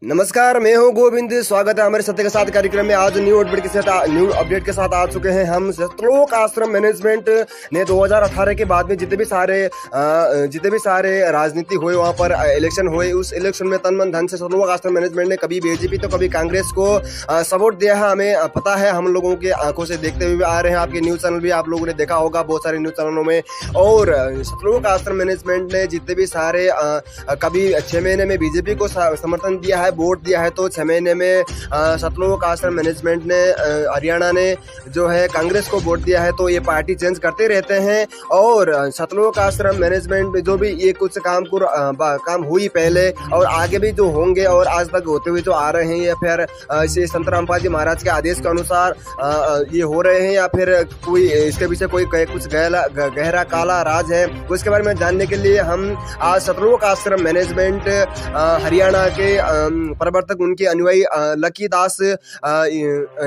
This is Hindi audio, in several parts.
नमस्कार, मैं हूं गोविंद। स्वागत है हमारे सत्य के साथ कार्यक्रम में। आज न्यू अपडेट के साथ आ चुके हैं हम। सतलोक आश्रम मैनेजमेंट ने 2018 के बाद में जितने भी सारे राजनीति हुए, वहां पर इलेक्शन हुए, उस इलेक्शन में तन मन धन से सतलोक आश्रम मैनेजमेंट ने कभी बीजेपी तो कभी कांग्रेस को सपोर्ट दिया है। हमें पता है, हम लोगों के आंखों से देखते हुए आ रहे हैं। आपके न्यूज चैनल भी आप लोगों ने देखा होगा, बहुत सारे न्यूज चैनलों में। और सतलोक आश्रम मैनेजमेंट ने जितने भी सारे कभी 6 महीने में बीजेपी को समर्थन दिया है, वोट दिया है, तो 6 महीने में सतलोक आश्रम मैनेजमेंट ने हरियाणा ने जो है कांग्रेस को वोट दिया है। तो ये पार्टी चेंज करते रहते हैं। और सतलोक आश्रम मैनेजमेंट में जो भी ये कुछ काम हुई पहले और आगे भी जो होंगे और आज तक होते हुए जो आ रहे हैं, या फिर इसे संत रामपाल जी महाराज के आदेश के अनुसार ये हो रहे हैं, या फिर कोई इसके पीछे कोई कुछ गहरा काला राज है, उसके बारे में जानने के लिए हम आज सतलोक आश्रम मैनेजमेंट हरियाणा के प्रवर्तक, उनके अनुयायी लकी दास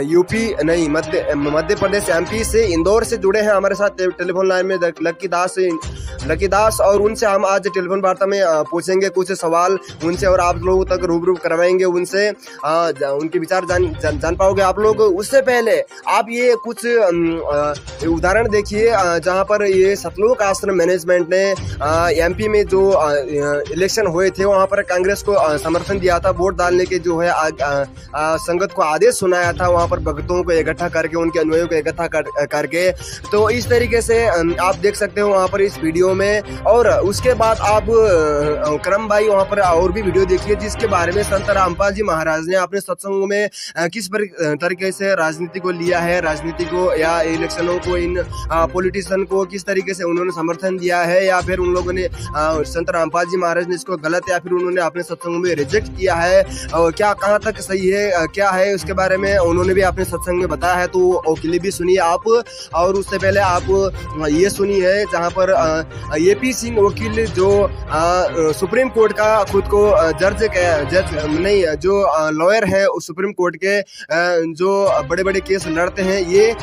यूपी नहीं मध्य प्रदेश एमपी से इंदौर से जुड़े हैं हमारे साथ टेलीफोन लाइन में लकी दास। और उनसे हम आज टेलीफोन वार्ता में पूछेंगे कुछ सवाल उनसे, और आप लोगों तक रूबरू करवाएंगे उनसे, उनके विचार जान पाओगे आप लोग। उससे पहले आप ये कुछ उदाहरण देखिए जहां पर ये सतलोक आश्रम मैनेजमेंट ने एमपी में जो इलेक्शन हुए थे, वहां पर कांग्रेस को समर्थन दिया था, वोट डालने के जो है संगत को आदेश सुनाया था, वहां पर भक्तों को इकट्ठा करके, उनके अनुयायियों को इकट्ठा करके। तो इस तरीके से आप देख सकते हो वहां पर इस वीडियो में। और उसके बाद आप क्रम भाई वहां पर और भी वीडियो देखिए, जिसके बारे में संत रामपाल जी महाराज ने अपने सत्संगों में किस तरीके से राजनीति को लिया है, राजनीति को या इलेक्शनों को, इन पॉलिटिशियन को किस तरीके से उन्होंने समर्थन दिया है, या फिर उन लोगों ने संत रामपाल जी महाराज ने इसको गलत या फिर उन्होंने अपने सत्संगों में रिजेक्ट किया है, और क्या कहाँ तक सही है क्या है, उसके बारे में उन्होंने भी अपने सत्संग में बताया है। तो वो क्लिप भी सुनिए आप। और उससे पहले आप ये सुनिए जहाँ पर एपी सिंह वकील जो सुप्रीम कोर्ट का खुद को जो लॉयर है सुप्रीम कोर्ट के, जो बड़े बड़े केस लड़ते हैं, ये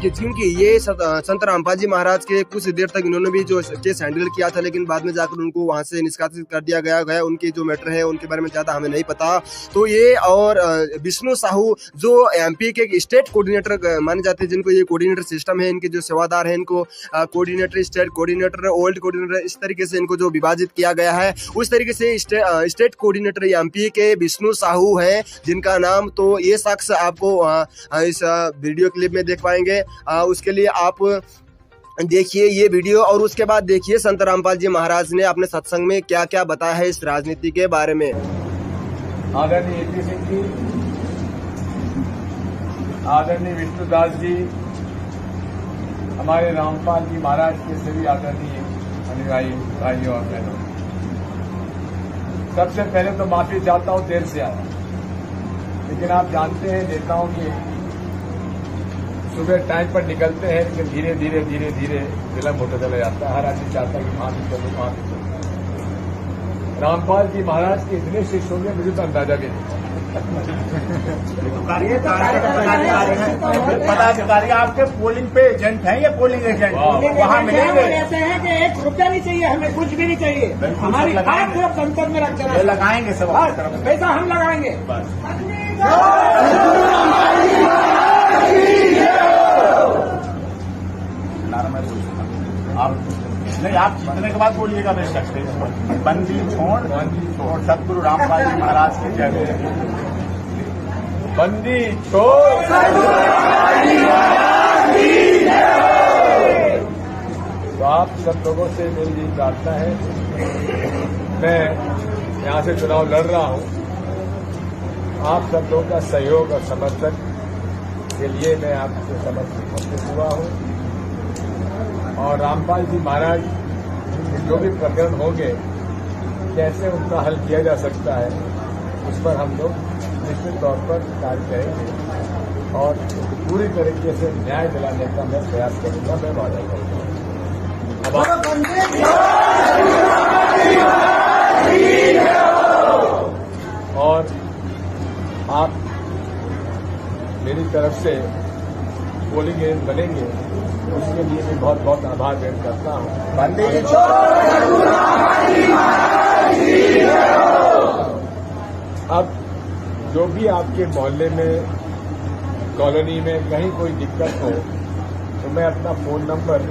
क्योंकि ये संत रामपाल जी महाराज के कुछ देर तक इन्होंने भी जो केस हैंडल किया था, लेकिन बाद में जाकर उनको वहां से निष्कासित कर दिया गया। उनकी जो मैटर है उनके बारे में ज्यादा हमें नहीं पता। तो ये और विष्णु साहू जो एमपी के स्टेट कोऑर्डिनेटर माने जाते हैं, जिनको ये कोऑर्डिनेटर सिस्टम है, इनके जो सेवादार हैं, इनको coordinator, state coordinator, old coordinator, इस तरीके से इनको जो विभाजित किया गया है, उस तरीके से स्टेट कोऑर्डिनेटर एमपी के विष्णु साहू हैं, जिनका नाम तो ये शख्स आपको इस वीडियो क्लिप में देख पाएंगे। उसके लिए आप देखिए ये वीडियो, और उसके बाद देखिए संत रामपाल जी महाराज ने अपने सत्संग में क्या क्या बताया है इस राजनीति के बारे में। आदरणीय एपी सिंह जी, आदरणीय विष्णुदास जी, हमारे रामपाल जी महाराज के सभी आदरणीय अनुयायी भाइयों और बहनों, सबसे पहले तो माफी चाहता हूं, देर से आया। लेकिन आप जानते हैं, नेताओं की सुबह टाइम पर निकलते हैं, लेकिन धीरे धीरे विलम्ब होता चला जाता है। हर आदमी चाहता है कि वहां भी चलो। रामपाल जी महाराज के इतने शिष्य होंगे, मुझे तो अंदाजा भी नहीं। पदाधिकारी आपके पोलिंग पे एजेंट हैं, ये पोलिंग एजेंट वहाँ मिलेंगे। ऐसे हैं कि 1 रुपया नहीं चाहिए, हमें कुछ भी नहीं चाहिए, हमारी बात सिर्फ संसद में रख देना, लगाएंगे सब पैसा हम लगाएंगे। नहीं, आप जीतने के बाद बोलिएगा बेशक। बंदी छोड़ सतगुरु रामपाल जी महाराज की जय। बंदी छोड़ तो आप सब लोगों से मेरी यही प्रार्थना है, मैं यहाँ से चुनाव लड़ रहा हूँ, आप सब लोगों का सहयोग और समर्थन के लिए मैं आपसे समर्पित हुआ हूँ। और रामपाल जी महाराज जो भी प्रकरण होंगे, कैसे उनका हल किया जा सकता है, उस पर हम लोग निश्चित तौर पर कार्य करेंगे और पूरी तरीके से न्याय दिलाने का मैं प्रयास करूंगा, मैं वादा करूंगा। और आप मेरी तरफ से पोलिंग एजेंट बनेंगे, उसके लिए मैं बहुत बहुत आभार व्यक्त करता हूँ। अब जो भी आपके मोहल्ले में, कॉलोनी में कहीं कोई दिक्कत हो तो मैं अपना फोन नंबर,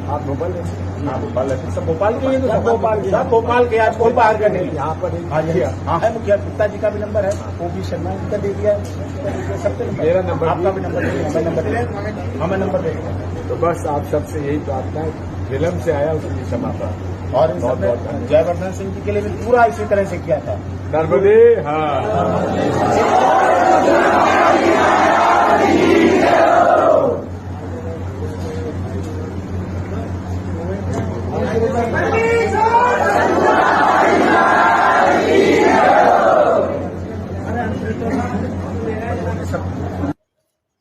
आप भोपाल सब भोपाल के, सब भोपाल के, आज कोई बाहर का नहीं, यहाँ पर है मुखिया गुप्ता जी का भी नंबर है, वो भी शर्मा जी का दे दिया है, सबके मेरा नंबर, आपका भी नंबर, हमें नंबर दे। तो बस आप सबसे यही प्रार्थना है, विलम्ब से आया उसकी क्षमा प्रार्थना। और जयवर्धन सिंह जी के लिए भी पूरा इसी तरह से किया था, नर्मदे।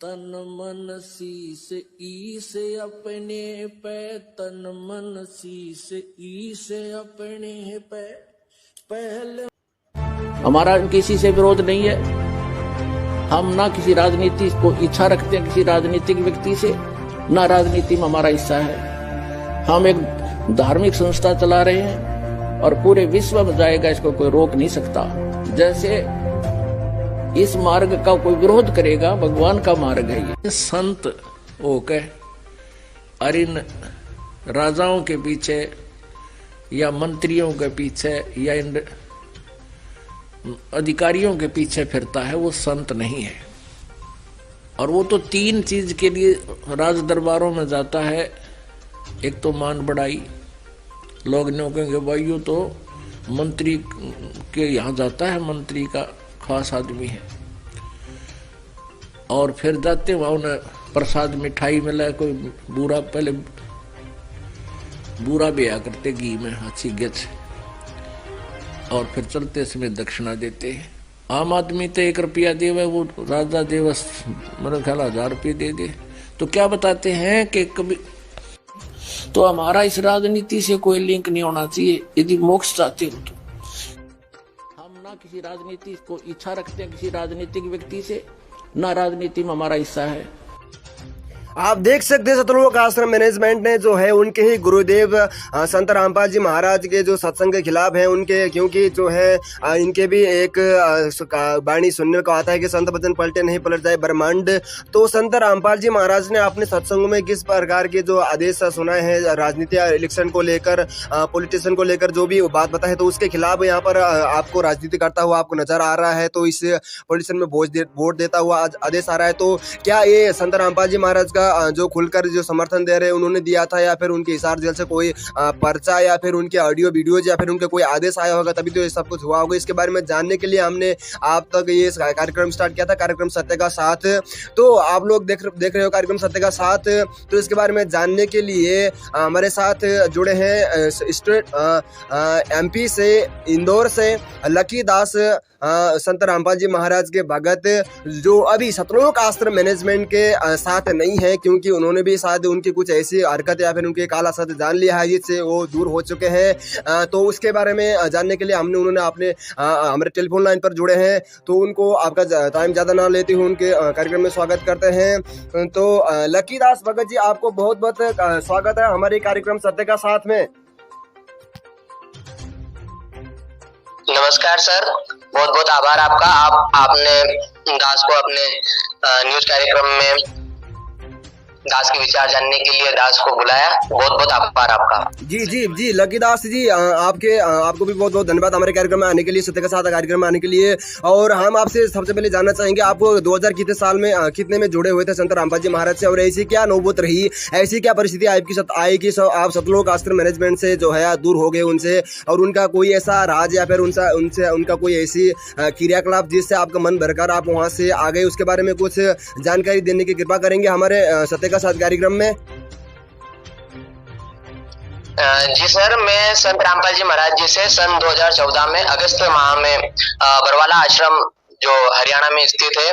तन मन शीस ईस अपने पे, तन मन शीस ईस अपने पे पहले। हमारा किसी से विरोध नहीं है, हम ना किसी राजनीति को इच्छा रखते हैं किसी राजनीतिक व्यक्ति से, ना राजनीति में हमारा हिस्सा है। हम एक धार्मिक संस्था चला रहे हैं और पूरे विश्व में जाएगा, इसको कोई रोक नहीं सकता। जैसे इस मार्ग का कोई विरोध करेगा, भगवान का मार्ग है ये। संत होकर और इन राजाओं के पीछे या मंत्रियों के पीछे या इन अधिकारियों के पीछे फिरता है, वो संत नहीं है। और वो तो 3 चीज के लिए राज दरबारों में जाता है। एक तो मान बढ़ाई, लोग नहीं कहेंगे भाई ये तो मंत्री के यहाँ जाता है, मंत्री का खास आदमी है। और फिर जाते वहां उन्हें प्रसाद मिठाई मिला, कोई बूरा, पहले बूरा भी आया करते घी में अच्छी गेच, और फिर चलते समय दक्षिणा देते हैं। आम आदमी तो 1 रुपया देवे, वो राजा देवस मेरे ख्याल 1000 रुपये दे दे। तो क्या बताते हैं कि कभी तो हमारा इस राजनीति से कोई लिंक नहीं होना चाहिए। यदि मोक्ष चाहते हो तो हम ना किसी राजनीति को इच्छा रखते हैं किसी राजनीतिक व्यक्ति से, ना राजनीति में हमारा हिस्सा है। आप देख सकते हैं सतलोक आश्रम मैनेजमेंट ने जो है उनके ही गुरुदेव संत रामपाल जी महाराज के जो सत्संग के खिलाफ है उनके, क्योंकि जो है इनके भी एक वाणी सुनने को आता है कि संत वचन पलटे नहीं पलट जाए ब्रह्मांड। तो संत रामपाल जी महाराज ने अपने सत्संग में किस प्रकार के जो आदेश सुनाए हैं राजनीति इलेक्शन को लेकर, पॉलिटिशियन को लेकर जो भी बात बताए, तो उसके खिलाफ यहाँ पर आपको राजनीति करता हुआ आपको नजर आ रहा है। तो इस पॉलिटिशियन में वोट देता हुआ आदेश आ रहा है। तो क्या ये संत रामपाल जी महाराज जो खुलकर जो समर्थन दे रहे हैं उन्होंने दिया था, या फिर उनके हिसार जेल से कोई पर्चा या फिर उनके ऑडियो वीडियोज या फिर उनके कोई आदेश आया होगा तभी तो ये सब कुछ हुआ होगा? इसके बारे में जानने के लिए हमने आप तक ये कार्यक्रम स्टार्ट किया था, कार्यक्रम सत्य का साथ। तो आप लोग देख रहे हो कार्यक्रम सत्य का साथ। तो इसके बारे में जानने के लिए हमारे साथ जुड़े हैं स्टेट MP से, इंदौर से लकी दास संत रामपाल जी महाराज के भगत, जो अभी सतलोक आश्रम मैनेजमेंट के साथ नहीं है, क्योंकि उन्होंने भी शायद उनकी कुछ ऐसी हरकत या फिर उनके काला सत्य जान लिया है जिससे वो दूर हो चुके हैं। तो उसके बारे में जानने के लिए उन्होंने अपने हमारे टेलीफोन लाइन पर जुड़े हैं। तो उनको आपका टाइम ज़्यादा ना लेते हुए उनके कार्यक्रम में स्वागत करते हैं। तो लकी दास भगत जी, आपको बहुत बहुत स्वागत है हमारे कार्यक्रम सत्य का साथ में। नमस्कार सर, बहुत बहुत आभार आपका। आपने दास को अपने न्यूज कार्यक्रम में दास के विचार जानने के लिए दास को बुलाया, बहुत बहुत आभार आपका। जी जी जी लकी दास जी, आपको भी बहुत बहुत धन्यवाद हमारे कार्यक्रम में आने के लिए, सत्य के साथ कार्यक्रम में आने के लिए। और हम आपसे सबसे पहले जानना चाहेंगे, आपको 2000 कितने साल में कितने में जुड़े हुए थे संत रामपाल जी महाराज से, और ऐसी क्या नौबत रही, ऐसी क्या परिस्थिति आपकी आई कि आप सतलोक आश्रम मैनेजमेंट से जो है दूर हो गए उनसे, और उनका कोई ऐसा राज या फिर उनका कोई ऐसी क्रियाकलाप जिससे आपका मन भरकर आप वहाँ से आ गए, उसके बारे में कुछ जानकारी देने की कृपा करेंगे हमारे सत्य का साथ कार्यक्रम में? जी सर, मैं संत रामपाल जी महाराज जी से सन 2014 में अगस्त माह में बरवाला आश्रम जो हरियाणा में स्थित है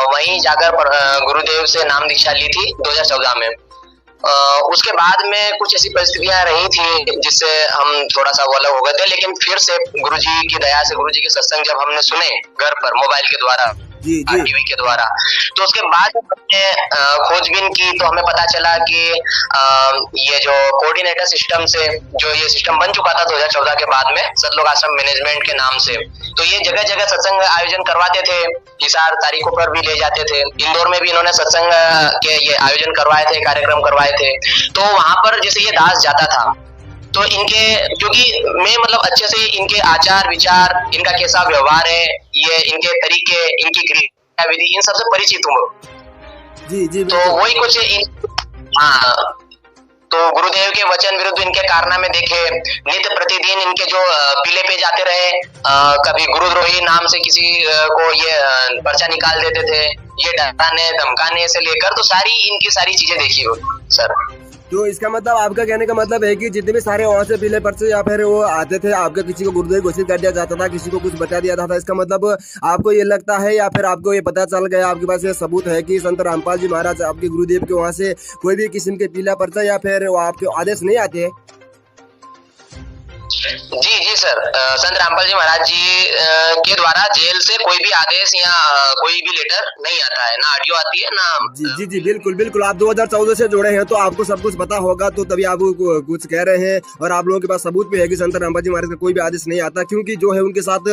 वहीं जाकर गुरुदेव से नाम दीक्षा ली थी 2014 में। उसके बाद में कुछ ऐसी परिस्थितियां रही थी जिससे हम थोड़ा सा अलग हो गए थे, लेकिन फिर से गुरुजी की दया से, गुरुजी के सत्संग जब हमने सुने घर पर मोबाइल के द्वारा, जी जी आरटीवी के द्वारा। तो उसके बाद हमने खोजबीन की तो हमें पता चला कि ये जो कोऑर्डिनेटर सिस्टम से जो ये सिस्टम बन चुका था 2014 के बाद में सतलोक आश्रम मैनेजमेंट के नाम से, तो ये जगह जगह सत्संग आयोजन करवाते थे, हिसार तारीखों पर भी ले जाते थे। इंदौर में भी इन्होंने सत्संग के ये आयोजन करवाए थे, कार्यक्रम करवाए थे। तो वहां पर जैसे ये दास जाता था तो इनके, क्योंकि मैं मतलब अच्छे से इनके आचार विचार, इनका कैसा व्यवहार है, ये इनके तरीके, इनकी क्रियाविधि, इन सबसे परिचित हूँ। जी जी तो वही कुछ हाँ, तो गुरुदेव के वचन विरुद्ध इनके कारनामे देखे, नित्य प्रतिदिन इनके जो पीले पे जाते रहे, कभी गुरुद्रोही नाम से किसी को ये पर्चा निकाल देते थे, ये डराने धमकाने से लेकर तो इनकी सारी चीजें देखी हो सर। तो इसका मतलब आपका कहने का मतलब है कि जितने भी सारे वहां से पीले पर्चे या फिर वो आते थे, आपके किसी को गुरुदेव घोषित कर दिया जाता था, किसी को कुछ बता दिया जाता था, इसका मतलब आपको ये लगता है या फिर आपको ये पता चल गया, आपके पास ये सबूत है कि संत रामपाल जी महाराज आपके गुरुदेव के वहां से कोई भी किस्म के पीला पर्चा या फिर वो आपके आदेश नहीं आते हैं? जी सर, संत रामपाल जी महाराज जी के द्वारा जेल से कोई भी आदेश या कोई भी लेटर नहीं आता है, ना ऑडियो आती है ना। जी जी बिल्कुल बिल्कुल, आप 2014 से जुड़े हैं तो आपको सब कुछ पता होगा, तो तभी आप कुछ कह रहे हैं और आप लोगों के पास सबूत भी है कि संत रामपाल जी महाराज का कोई भी आदेश नहीं आता, क्योंकि जो है उनके साथ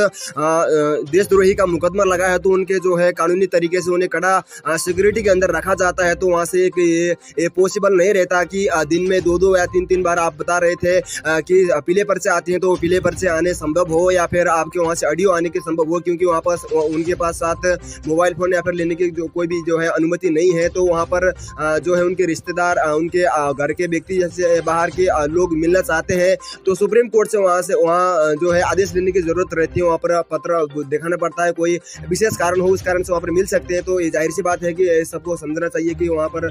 देशद्रोही का मुकदमा लगा है, तो उनके जो है कानूनी तरीके से उन्हें कड़ा सिक्योरिटी के अंदर रखा जाता है। तो वहाँ से एक पॉसिबल नहीं रहता कि दिन में 2-2 या 3-3 बार आप बता रहे थे कि पीले पर्चे आते हैं, तो पीले पर्चे आने संभव हो या फिर आपके वहाँ से ऑडियो आने के संभव हो, क्योंकि वहाँ पर उनके पास साथ मोबाइल फोन या फिर लेने की जो कोई भी जो है अनुमति नहीं है। तो वहाँ पर जो है उनके रिश्तेदार, उनके घर के व्यक्ति जैसे बाहर के लोग मिलना चाहते हैं तो सुप्रीम कोर्ट से वहाँ जो है आदेश लेने की जरूरत रहती है, वहाँ पर पत्र दिखाना पड़ता है, कोई विशेष कारण हो उस कारण से वहाँ पर मिल सकते हैं। तो ये जाहिर सी बात है कि सबको समझना चाहिए कि वहाँ पर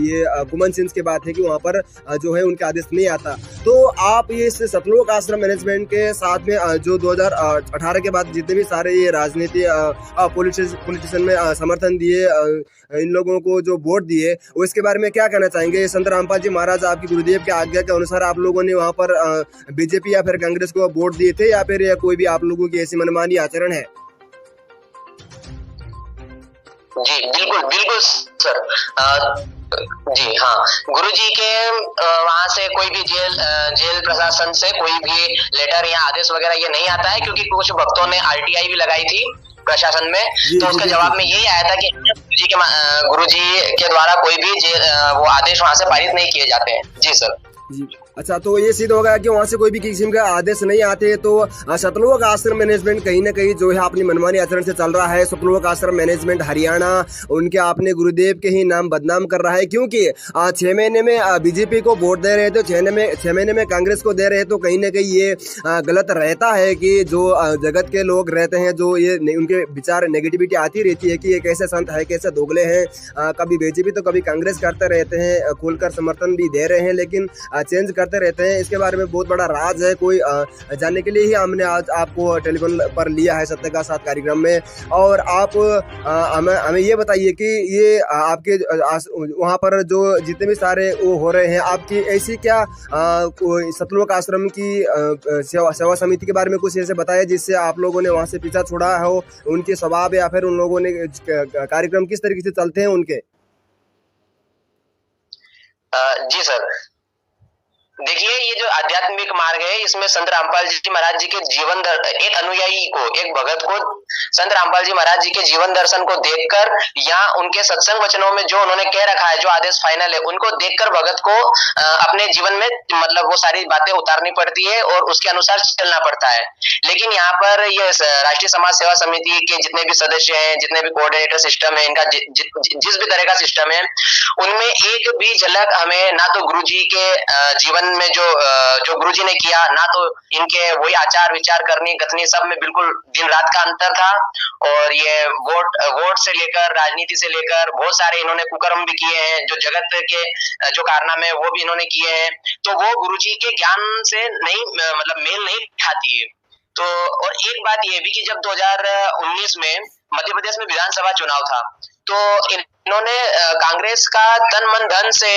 ये कॉमन सेंस की बात है कि वहाँ पर जो है उनके आदेश नहीं आता। तो आप ये सतलोक आश्रम मैनेजमेंट के साथ में जो 2018 के बाद जितने भी सारे ये राजनीति पॉलिटिशियन में समर्थन दिए, इन लोगों को जो वोट दिए, वो इसके बारे में क्या कहना चाहेंगे? संत रामपाल जी महाराज आपकी गुरुदेव के आज्ञा के अनुसार आप लोगों ने वहाँ पर बीजेपी या फिर कांग्रेस को वोट दिए थे या फिर कोई भी आप लोगों की ऐसी मनमानी आचरण है? जी बिल्कुल सर। जी हाँ, गुरुजी के वहां से कोई भी जेल प्रशासन से कोई भी लेटर या आदेश वगैरह ये नहीं आता है, क्योंकि कुछ भक्तों ने आरटीआई भी लगाई थी प्रशासन में, तो उसके जवाब में यही आया था कि गुरुजी के द्वारा कोई भी वो आदेश वहां से पारित नहीं किए जाते हैं। जी सर। जी अच्छा, तो ये सिद्ध हो गया कि वहाँ से कोई भी किस्म का आदेश नहीं आते। तो सतलोक आश्रम मैनेजमेंट कहीं ना कहीं जो है अपनी मनमानी आचरण से चल रहा है। सतलोक आश्रम मैनेजमेंट हरियाणा उनके अपने गुरुदेव के ही नाम बदनाम कर रहा है, क्योंकि 6 महीने में बीजेपी को वोट दे रहे थे, 6 महीने में कांग्रेस को दे रहे हैं। तो कहीं ना कहीं ये गलत रहता है कि जो जगत के लोग रहते हैं, जो ये उनके विचार नेगेटिविटी आती रहती है कि ये कैसे संत है, कैसे दोगले हैं, कभी बीजेपी तो कभी कांग्रेस करते रहते हैं, खुलकर समर्थन भी दे रहे हैं लेकिन चेंज करते रहते हैं। इसके बारे में बहुत बड़ा राज है, कोई जानने के लिए ही हमने आज आपको टेलीफोन पर लिया है सत्य का साथ कार्यक्रम में। और आप हमें ये बताइए कि ये आपके वहाँ पर जो जितने भी सारे वो हो रहे हैं, आपकी ऐसी क्या कोई सतलोक आश्रम की सेवा समिति के बारे में कुछ ऐसे बताया जिससे आप लोगों ने वहाँ से पीछा छोड़ा हो, उनके स्वभाव या फिर उन लोगों ने कार्यक्रम किस तरीके से चलते हैं उनके? जी सर, देखिए ये जो आध्यात्मिक मार्ग है, इसमें संत रामपाल जी महाराज जी के जीवन एक अनुयायी को, एक भगत को संत रामपाल जी महाराज जी के जीवन दर्शन को देखकर या उनके सत्संग वचनों में जो उन्होंने कह रखा है, जो आदेश फाइनल है, उनको देखकर भगत को अपने जीवन में मतलब वो सारी बातें उतारनी पड़ती है और उसके अनुसार चलना पड़ता है। लेकिन यहाँ पर ये राष्ट्रीय समाज सेवा समिति के जितने भी सदस्य हैं, जितने भी कोऑर्डिनेटर सिस्टम है, इनका जिस भी तरह का सिस्टम है, उनमें एक भी झलक हमें ना तो गुरुजी के जीवन में जो गुरुजी ने किया, ना तो इनके वही आचार विचार करनी कथनी, सब में बिल्कुल दिन रात का अंतर था। और ये वोट से लेकर राजनीति से लेकर बहुत सारे इन्होंने कुकर्म भी किए हैं, जो जगत के जो कारनामे वो भी इन्होंने किए हैं। तो वो गुरुजी के ज्ञान से नहीं मतलब मेल नहीं खाती है। तो और एक बात ये भी कि जब 2019 में मध्य प्रदेश में विधानसभा चुनाव था, तो इन्होंने कांग्रेस का तन मन धन से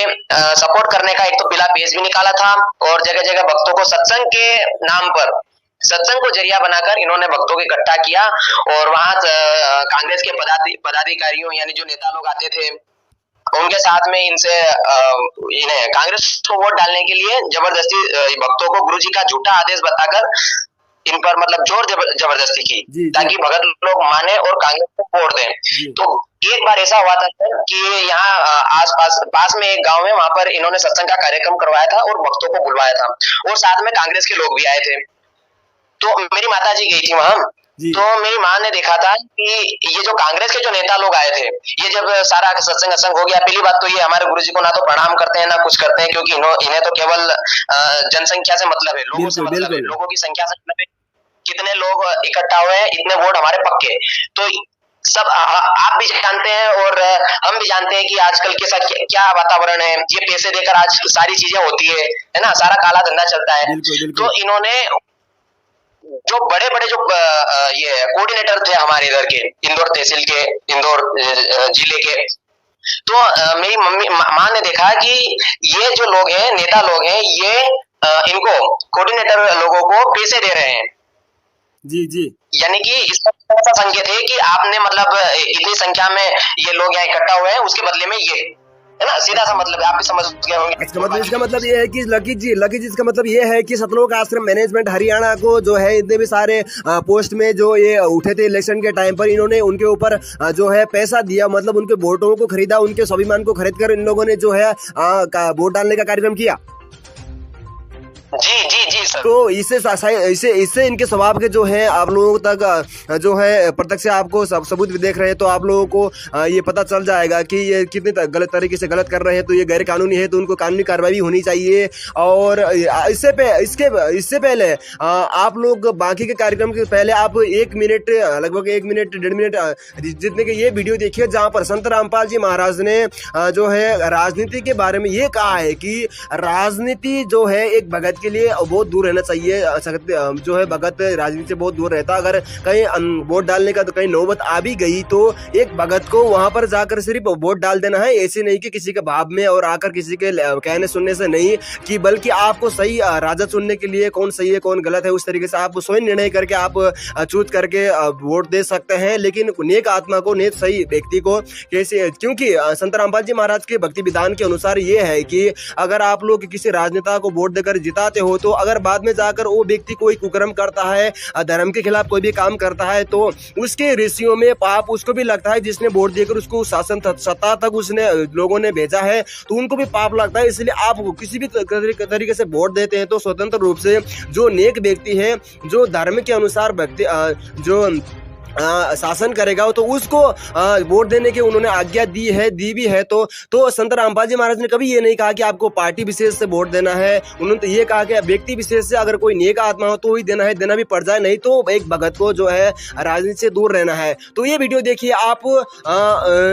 सपोर्ट करने का एक तो पीला पेज भी निकाला था और जगह जगह भक्तों को सत्संग के नाम पर सत्संग को जरिया बनाकर इन्होंने भक्तों को इकट्ठा किया और वहां कांग्रेस के पदाधिकारियों यानी जो नेता लोग आते थे उनके साथ में इन्हें कांग्रेस को वोट डालने के लिए जबरदस्ती भक्तों को गुरुजी का झूठा आदेश बताकर इन पर मतलब जोर जबरदस्ती की ताकि भगत लोग माने और कांग्रेस को वोट दें। तो एक बार ऐसा हुआ था कि यहाँ पास में एक गांव है, वहां पर इन्होंने सत्संग का कार्यक्रम करवाया था और भक्तों को बुलवाया था और साथ में कांग्रेस के लोग भी आए थे। तो मेरी माता जी गई थी वहां, तो मेरी माँ ने देखा था कि ये जो कांग्रेस के जो नेता लोग आए थे, ये जब सारा सत्संग हो गया, पहली बात तो ये हमारे गुरुजी को ना तो प्रणाम करते हैं ना कुछ करते हैं, क्योंकि इन्हें तो केवल जनसंख्या से मतलब है, लोगों से मतलब है, लोगों की संख्या से मतलब है, कितने लोग इकट्ठा हुए हैं इतने वोट हमारे पक्के। तो सब आप भी जानते हैं और हम भी जानते हैं कि आजकल के साथ क्या वातावरण है, ये पैसे देकर आज सारी चीजें होती है ना, सारा काला धंधा चलता है। तो इन्होंने जो बड़े बड़े जो ये कोऑर्डिनेटर थे हमारे इधर के इंदौर तहसील के, इंदौर जिले के, तो मेरी माँ ने देखा कि ये जो लोग हैं, नेता लोग हैं, ये इनको कोऑर्डिनेटर लोगों को पैसे दे रहे हैं। जी यानी कि इसका ऐसा संकेत है कि आपने मतलब इतनी संख्या में ये लोग यहाँ इकट्ठा हुए हैं, उसके बदले में ये है ना, सीधा सा मतलब आप भी समझ गए होंगे। इसका मतलब ये है कि लकी जी इसका मतलब ये है कि सतलोक आश्रम मैनेजमेंट हरियाणा को जो है इतने भी सारे पोस्ट में जो ये उठे थे इलेक्शन के टाइम पर, इन्होंने उनके ऊपर जो है पैसा दिया, मतलब उनके वोटों को खरीदा, उनके स्वाभिमान को खरीद कर इन लोगों ने जो है वोट डालने का कार्यक्रम किया। जी सर। तो इससे इनके स्वभाव के जो है आप लोगों तक जो है प्रत्यक्ष आपको सबूत भी देख रहे हैं, तो आप लोगों को ये पता चल जाएगा कि ये कितने गलत तरीके से गलत कर रहे हैं। तो ये गैर कानूनी है, तो उनको कानूनी कार्रवाई होनी चाहिए। और इससे पहले आप लोग बाकी के कार्यक्रम के पहले आप 1 मिनट, लगभग 1 मिनट 1.5 मिनट जितने के ये वीडियो देखिए, जहाँ पर संत रामपाल जी महाराज ने जो है राजनीति के बारे में ये कहा है कि राजनीति जो है एक भगत के लिए बहुत दूर रहना चाहिए। जो है भगत राजनीति से बहुत दूर रहता, अगर कहीं वोट डालने का तो कहीं नौबत आ भी गई तो एक भगत को वहां पर जाकर सिर्फ वोट डाल देना है, ऐसे नहीं कि किसी के भाव में और आकर किसी के कहने सुनने से नहीं, कि बल्कि आपको सही राजा चुनने के लिए कौन सही है कौन गलत है उस तरीके से आप स्वयं निर्णय करके आप चूज करके वोट दे सकते हैं। लेकिन नेक आत्मा को, नेक सही व्यक्ति को कैसे, क्योंकि संत रामपाल जी महाराज के भक्ति विधान के अनुसार ये है कि अगर आप लोग किसी राजनेता को वोट देकर जिताते हो, तो अगर बाद में जाकर वो व्यक्ति कोई कुकर्म करता है, धर्म के खिलाफ कोई भी काम करता है, तो उसके ऋषियों में पाप उसको भी लगता है, जिसने वोट देकर उसको शासन सत्ता तक उसने लोगों ने भेजा है, तो उनको भी पाप लगता है। इसलिए आप किसी भी तरीके से वोट देते हैं तो स्वतंत्र रूप से जो नेक व्यक्ति है, जो धर्म के अनुसार व्यक्ति जो शासन करेगा, तो उसको वोट देने की उन्होंने आज्ञा दी भी है। तो संत रामपाल जी महाराज ने कभी ये नहीं कहा कि आपको पार्टी विशेष से वोट देना है, उन्होंने तो ये कहा कि व्यक्ति विशेष से अगर कोई नेक आत्मा हो तो ही देना है, देना भी पड़ जाए, नहीं तो एक भगत को जो है राजनीति से दूर रहना है। तो ये वीडियो देखिए आप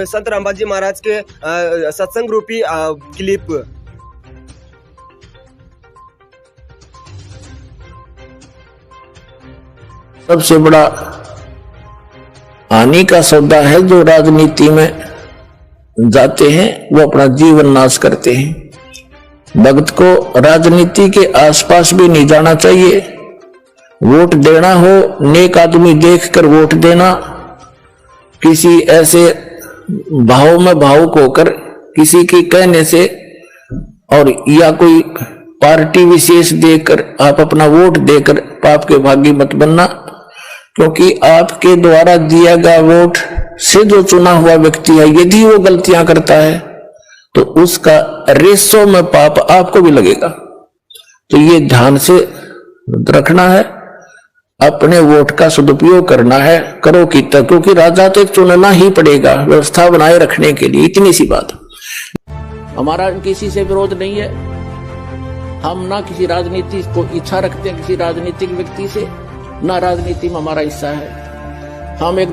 संत रामपाल जी महाराज के सत्संग रूपी क्लिप। सबसे बड़ा हानि का सौदा है जो राजनीति में जाते हैं, वो अपना जीवन नाश करते हैं। भक्त को राजनीति के आसपास भी नहीं जाना चाहिए। वोट देना हो, नेक आदमी देखकर वोट देना, किसी ऐसे भाव में भावुक होकर किसी के कहने से और या कोई पार्टी विशेष देकर आप अपना वोट देकर पाप के भागी मत बनना, क्योंकि आपके द्वारा दिया गया वोट से जो चुना हुआ व्यक्ति है, यदि वो गलतियां करता है तो उसका रेसों में पाप आपको भी लगेगा। तो ये ध्यान से रखना है, अपने वोट का सदुपयोग करना है, करो कितना, क्योंकि राजा तो एक चुनना ही पड़ेगा व्यवस्था बनाए रखने के लिए। इतनी सी बात। हमारा किसी से विरोध नहीं है, हम ना किसी राजनीति को इच्छा रखते हैं किसी राजनीतिक व्यक्ति से, ना राजनीति में हमारा हिस्सा है। हम एक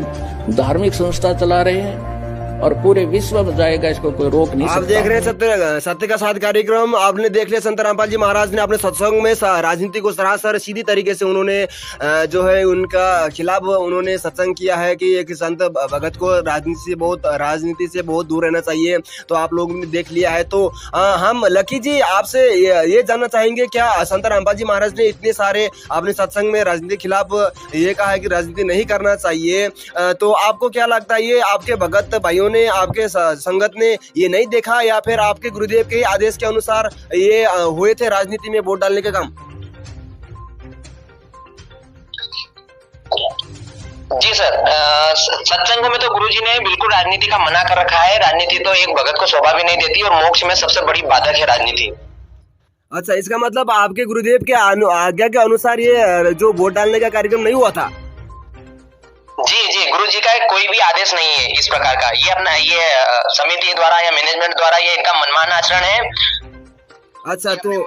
धार्मिक संस्था चला रहे हैं और पूरे विश्व में जाएगा, इसको कोई रोक नहीं आप सकता। देख रहे हैं सत्य का साथ कार्यक्रम। आपने देख लिया संत रामपाल जी महाराज ने अपने सत्संग में राजनीति को सरासर सीधी तरीके से उन्होंने जो है उनका खिलाफ उन्होंने सत्संग किया है कि एक संत भगत को राजनीति से बहुत दूर रहना चाहिए। तो आप लोगों ने देख लिया है। तो हम लकी जी आपसे ये जानना चाहेंगे, क्या संत रामपाल जी महाराज ने इतने सारे अपने सत्संग में राजनीति के खिलाफ ये कहा है कि राजनीति नहीं करना चाहिए, तो आपको क्या लगता है, ये आपके भगत भाइयों ने, आपके संगत ने ये नहीं देखा या फिर आपके गुरुदेव के आदेश के अनुसार ये हुए थे राजनीति में वोट डालने के काम? जी सर, सत्संगों में तो गुरुजी ने बिल्कुल राजनीति का मना कर रखा है। राजनीति तो एक भगत को शोभा भी नहीं देती और मोक्ष में सबसे बड़ी बाधक है राजनीति। अच्छा, इसका मतलब आपके गुरुदेव के आज्ञा के अनुसार ये जो वोट डालने का कार्यक्रम नहीं हुआ था? जी, गुरु जी का कोई भी आदेश नहीं है इस प्रकार का। ये समिति द्वारा या मैनेजमेंट द्वारा ये इनका मनमाना आचरण है। अच्छा, तो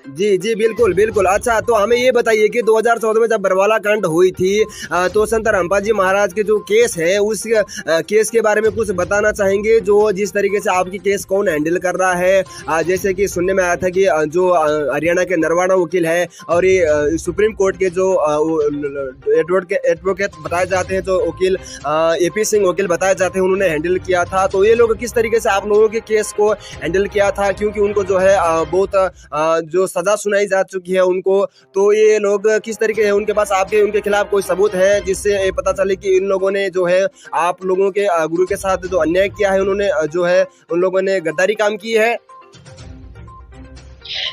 जी बिल्कुल। अच्छा, तो हमें ये बताइए कि 2014 में जब बरवाला कांड हुई थी तो संत रामपाल जी महाराज के जो केस है उस केस के बारे में कुछ बताना चाहेंगे, जो जिस तरीके से आपकी केस कौन हैंडल कर रहा है? जैसे कि सुनने में आया था कि जो हरियाणा के नरवाना वकील है और ये सुप्रीम कोर्ट के जो एडवोकेट बताए जाते हैं, जो वकील AP सिंह वकील बताए जाते हैं, उन्होंने हैंडल किया था। तो ये लोग किस तरीके से आप लोगों के केस को हैंडल किया था, क्योंकि उनको जो है बहुत जो सजा सुनाई जा चुकी है उनको, तो ये लोग किस तरीके है, उनके पास उनके खिलाफ कोई सबूत है जिससे ये पता चले कि इन लोगों ने जो है आप लोगों के गुरु के साथ जो अन्याय किया है, उन्होंने जो है उन लोगों ने गद्दारी काम की है?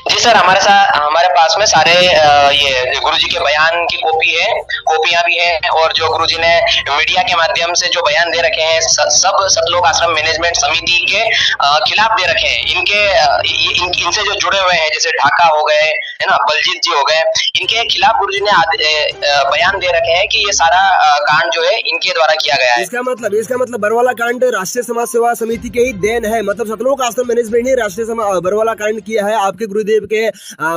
जी सर, हमारे पास में सारे ये गुरुजी के बयान की कॉपियां भी हैं और जो गुरुजी ने मीडिया के माध्यम से जो बयान दे रखे हैं सब सतलोक आश्रम मैनेजमेंट समिति के खिलाफ दे रखे हैं। इनसे जो जुड़े हुए हैं, जैसे ढाका हो गए, है ना, बलजीत जी हो गए, इनके खिलाफ गुरुजी ने बयान दे रखे हैं कि ये सारा कांड जो है इनके द्वारा किया गया है। इसका मतलब बरवाला कांड राष्ट्रीय समाज सेवा समिति के ही देन है, मतलब सतलोक आश्रम मैनेजमेंट ने राष्ट्रीय बरवाला कांड किया है। आपके गुरुदेव के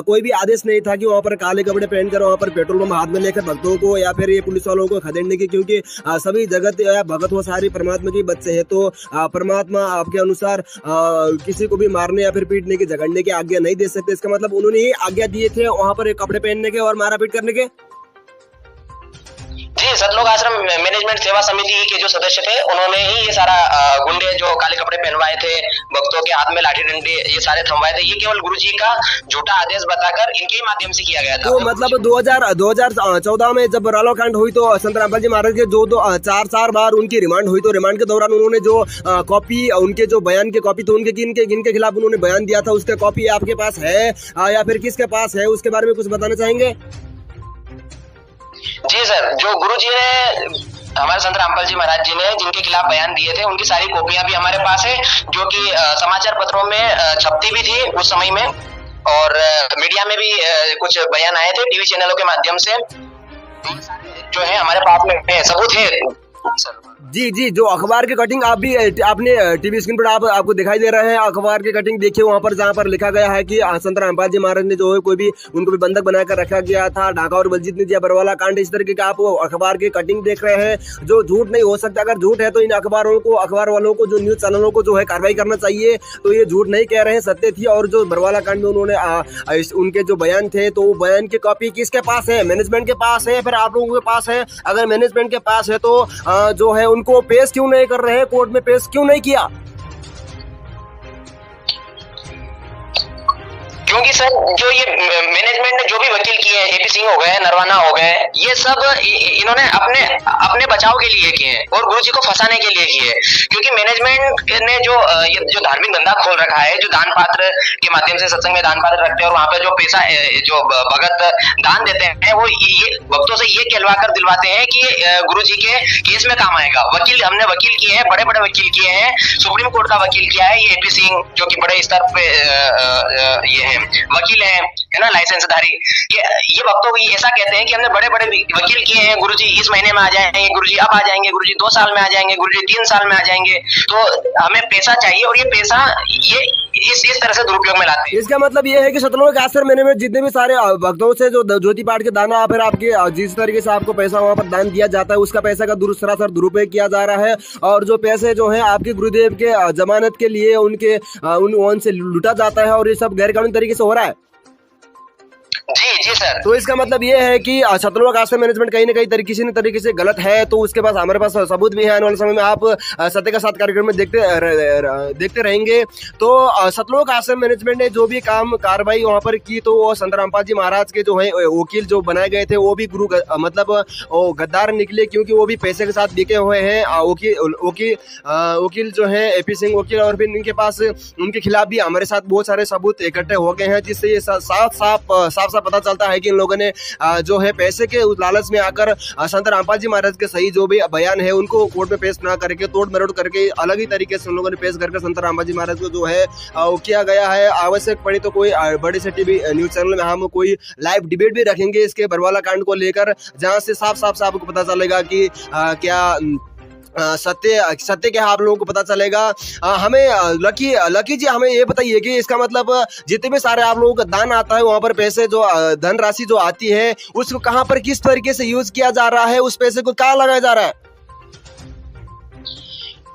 कोई भी आदेश नहीं था कि वहां पर काले कपड़े पहनकर वहां पर पेट्रोल पंप हाथ में लेकर भक्तों को या फिर ये पुलिस वालों को खदेड़ने की, क्योंकि सभी जगत या भगत वो सारी परमात्मा के बच्चे हैं। तो परमात्मा आपके अनुसार किसी को भी मारने या फिर पीटने की, झगड़ने की आज्ञा नहीं दे सकते। इसका मतलब उन्होंने ही आज्ञा दिए थे वहां पर कपड़े पहनने के और मारापीट करने के? जी, सतलोक आश्रम मैनेजमेंट सेवा समिति के जो सदस्य थे उन्होंने ही ये सारा गुंडे जो काले कपड़े पहनवाए थे, भक्तों के हाथ में लाठी डंडे ये सारे थमवाए थे, ये केवल गुरुजी का झूठा आदेश बताकर इनके ही माध्यम से किया गया था। तो मतलब 2014 में जब बरवाला कांड हुई तो संत रामपाल जी महाराज के जो 4 बार उनकी रिमांड हुई, तो रिमांड के दौरान उन्होंने जो कॉपी, उनके जो बयान की कॉपी, तो उनके जिनके खिलाफ उन्होंने बयान दिया था उसका कॉपी आपके पास है या फिर किसके पास है, उसके बारे में कुछ बताना चाहेंगे? जी सर, जो गुरुजी ने, हमारे संत रामपाल जी महाराज जी ने जिनके खिलाफ बयान दिए थे उनकी सारी कॉपियां भी हमारे पास है, जो कि समाचार पत्रों में छपती भी थी उस समय में और मीडिया में भी कुछ बयान आए थे टीवी चैनलों के माध्यम से, जो है हमारे पास में सबूत है सर। जी, जो अखबार की कटिंग आप भी आपने टीवी स्क्रीन पर आपको दिखाई दे रहे हैं, अखबार की कटिंग देखिए, वहां पर जहां पर लिखा गया है कि संत रामपाल जी महाराज ने जो है कोई भी उनको भी बंधक बनाकर रखा गया था, ढाका और बलजीत ने दिया बरवाला कांड, इस तरीके का आप अखबार की कटिंग देख रहे हैं, जो झूठ नहीं हो सकता। अगर झूठ है तो इन अखबार वालों को, जो न्यूज चैनलों को जो है कार्रवाई करना चाहिए। तो ये झूठ नहीं कह रहे हैं, सत्य थी। और जो बरवाला कांड में उन्होंने उनके जो बयान थे, तो वो बयान की कॉपी किसके पास है? मैनेजमेंट के पास है, फिर आप लोगों के पास है? अगर मैनेजमेंट के पास है तो जो है उनको पेश क्यों नहीं कर रहे हैं, कोर्ट में पेश क्यों नहीं किया? क्योंकि सर जो ये मैनेजमेंट ने जो भी वकील किए हैं, AP सिंह हो गए, नरवाना हो गए, ये सब इन्होंने अपने बचाव के लिए किए हैं और गुरुजी को फंसाने के लिए किए हैं। क्योंकि मैनेजमेंट ने जो धार्मिक धंधा खोल रखा है, जो दान पात्र के माध्यम से सत्संग में दान पात्र रखते हैं और वहां पे जो पैसा जो भगत दान देते हैं, वो ये भक्तों से ये कहलवा कर दिलवाते हैं कि गुरुजी के केस में काम आएगा। हमने वकील किए हैं, बड़े बड़े वकील किए हैं, सुप्रीम कोर्ट का वकील किया है ये AP सिंह, जो कि बड़े स्तर पे ये है वकील हैं, है ना, लाइसेंसधारी, ये भक्तों को ऐसा कहते हैं कि हमने बड़े बड़े वकील किए हैं गुरुजी, इस महीने में आ जाएंगे गुरुजी, अब आ जाएंगे गुरुजी, 2 साल में आ जाएंगे गुरुजी, 3 साल में आ जाएंगे, तो हमें पैसा चाहिए और ये पैसा ये इस तरह से दुरुपयोग में लाते हैं। इसका मतलब ये है कि सतलोक आश्रम मैंने जितने भी सारे भक्तों से जो ज्योति पाठ के दाना फिर आपके जिस तरीके से आपको पैसा वहां पर दान दिया जाता है, उसका पैसा का सरासर दुरुपयोग किया जा रहा है, और जो पैसे जो है आपके गुरुदेव के जमानत के लिए उनसे लूटा जाता है, और ये सब गैर कानूनी तरीके से हो रहा है। जी सर। तो इसका मतलब ये है कि सतलोक आश्रम मैनेजमेंट कहीं ना कहीं किसी न तरीके से गलत है, तो उसके पास हमारे पास सबूत भी है। आने वाले समय में आप सत्य का साथ कार्यक्रम में देखते रहेंगे। तो सतलोक आश्रम मैनेजमेंट ने जो भी कार्रवाई वहां पर की, तो वो संत रामपाल जी महाराज के जो है वकील जो बनाए गए थे वो भी मतलब गद्दार निकले, क्योंकि वो भी पैसे के साथ बिके हुए हैं। वकील जो है AP सिंह वकील, और फिर इनके पास उनके खिलाफ भी हमारे साथ बहुत सारे सबूत इकट्ठे हो गए हैं, जिससे ये साफ पता चलता है कि इन लोगों ने जो है पैसे के उस लालच में आकर संत रामपाल जी महाराज के सही जो भी बयान है उनको कोर्ट में पेश ना करके तोड़ मरोड़ करके अलग ही तरीके से उन लोगों ने पेश करके संत रामपाल जी महाराज को जो है वो किया गया है। आवश्यक पड़ी तो कोई बड़े से टीवी न्यूज चैनल में हम कोई लाइव डिबेट भी रखेंगे इसके बरवाला कांड को लेकर, जहां से साफ आपको पता चलेगा कि क्या सत्य क्या आप लोगों को पता चलेगा। हमें लकी जी हमें ये बताइए कि इसका मतलब जितने भी सारे आप लोगों का दान आता है वहां पर पैसे जो धनराशि जो आती है उसको कहां पर किस तरीके से यूज किया जा रहा है, उस पैसे को कहां लगाया जा रहा है?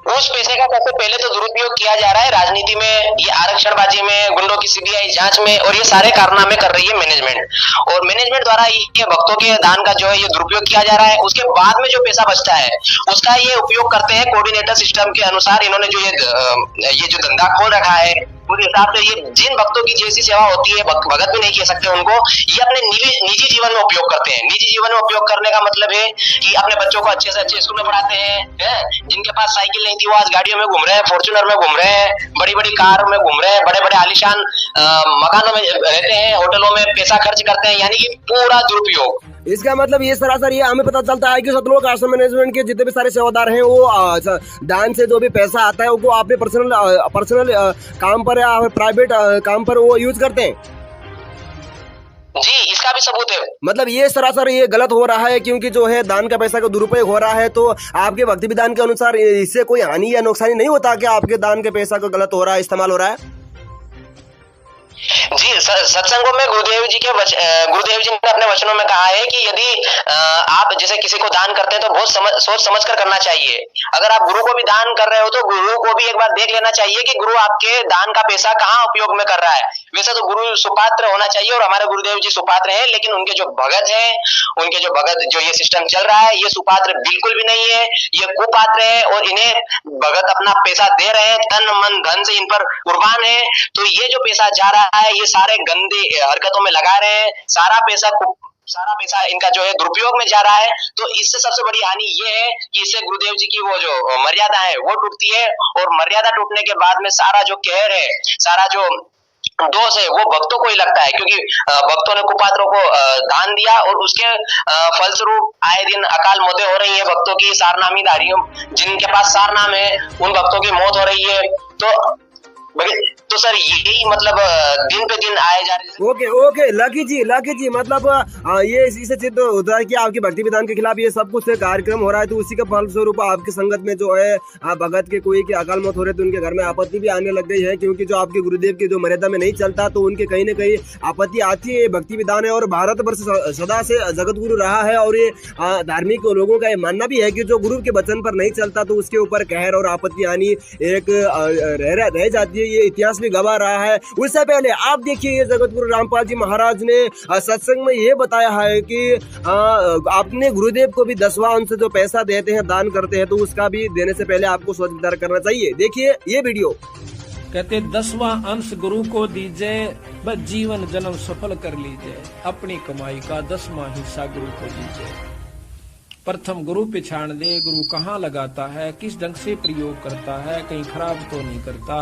उस पैसे का सबसे पहले तो दुरुपयोग किया जा रहा है राजनीति में, ये आरक्षणबाजी में, गुंडों की CBI जांच में, और ये सारे कारनामे कर रही है मैनेजमेंट, और मैनेजमेंट द्वारा ये भक्तों के दान का जो है ये दुरुपयोग किया जा रहा है। उसके बाद में जो पैसा बचता है उसका ये उपयोग करते हैं कोऑर्डिनेटर सिस्टम के अनुसार। इन्होंने जो ये जो धंधा खोल रखा है उस हिसाब से ये जिन भक्तों की जैसी सेवा होती है, भगत भी नहीं कह सकते उनको, ये अपने निजी जीवन में उपयोग करते हैं। निजी जीवन में उपयोग करने का मतलब है कि अपने बच्चों को अच्छे से अच्छे स्कूल में पढ़ाते हैं, जिनके पास साइकिल नहीं थी वो आज गाड़ियों में घूम रहे हैं, फॉर्च्यूनर में घूम रहे हैं, बड़ी बड़ी कार में घूम रहे हैं, बड़े बड़े आलीशान मकानों में रहते हैं, होटलों में पैसा खर्च करते हैं, यानी कि पूरा दुरुपयोग। इसका मतलब ये सरासर ये हमें पता चलता है कि सतलोक आश्रम मैनेजमेंट के जितने भी सारे सेवादार हैं वो दान से जो भी पैसा आता है वो अपने पर्सनल काम पर या प्राइवेट काम पर वो यूज करते हैं। जी, इसका भी सबूत है। मतलब ये सरासर ये गलत हो रहा है, क्योंकि जो है दान का पैसा का दुरुपयोग हो रहा है। तो आपके भक्ति विधान के अनुसार इससे कोई हानि या नुकसान नहीं होता कि आपके दान के पैसा को गलत हो रहा है, इस्तेमाल हो रहा है? जी, सत्संगों में गुरुदेव जी ने अपने वचनों में कहा है कि यदि आप जैसे किसी को दान करते हैं तो बहुत सोच समझ कर करना चाहिए। अगर आप गुरु को भी दान कर रहे हो तो गुरु को भी एक बार देख लेना चाहिए कि गुरु आपके दान का पैसा कहाँ उपयोग में कर रहा है। वैसे तो गुरु सुपात्र होना चाहिए और हमारे गुरुदेव जी सुपात्र हैं, लेकिन उनके जो भगत ये सिस्टम चल रहा है ये सुपात्र बिल्कुल भी नहीं है, ये कुपात्र है, और इन्हें भगत अपना पैसा दे रहे हैं, तन मन धन से इन पर कुर्बान है। तो ये जो पैसा जा रहा है ये सारे गंदे हरकतों में लगा रहे हैं, सारा पैसा इनका जो है दुरुपयोग में जा रहा है। तो इससे सबसे बड़ी हानि ये है कि इससे गुरुदेव जी की वो जो मर्यादा है वो टूटती है, और मर्यादा टूटने के बाद में सारा जो कहर है, सारा जो दोष है वो भक्तों को ही लगता है, क्योंकि भक्तों ने कुपात्रों को दान दिया और उसके फलस्वरूप आए दिन अकाल मौतें हो रही है भक्तों की, सारनामीधारियों जिनके पास सारनाम है उन भक्तों की मौत हो रही है। तो सर यही मतलब दिन पे दिन आए जा रहे। ओके लकी जी मतलब ये इससे सिद्ध होता है कि आपके भक्ति विधान के खिलाफ ये सब कुछ कार्यक्रम हो रहा है, तो उसी का फलस्वरूप आपकी संगत में जो है भगत के कोई के अकाल मौत हो रहे तो उनके घर में आपत्ति भी आने लग गई है, क्योंकि जो आपके गुरुदेव की जो मर्यादा में नहीं चलता तो उनके कहीं न कहीं आपत्ति आती है। भक्ति विधान है और भारत वर्ष सदा से जगत गुरु रहा है, और ये धार्मिक लोगों का ये मानना भी है कि जो गुरु के वचन पर नहीं चलता तो उसके ऊपर कहर और आपत्ति आनी एक रह जाती है। ये इतिहास भी गवा रहा है। उससे पहले आप देखिए ये जगत गुरु रामपाल जी महाराज ने सत्संग में ये बताया है कि आपने गुरुदेव को भी 10वां अंश जो पैसा देते हैं दान करते हैं तो उसका भी देने से पहले आपको सोच विचार करना चाहिए। देखिए ये वीडियो। कहते 10वां अंश गुरु को दीजिए, बस जीवन जन्म सफल कर लीजिए, अपनी कमाई का 10वां हिस्सा गुरु को दीजिए। प्रथम गुरु पहचान दे गुरु कहाँ लगाता है, किस ढंग से प्रयोग करता है, कहीं खराब तो नहीं करता।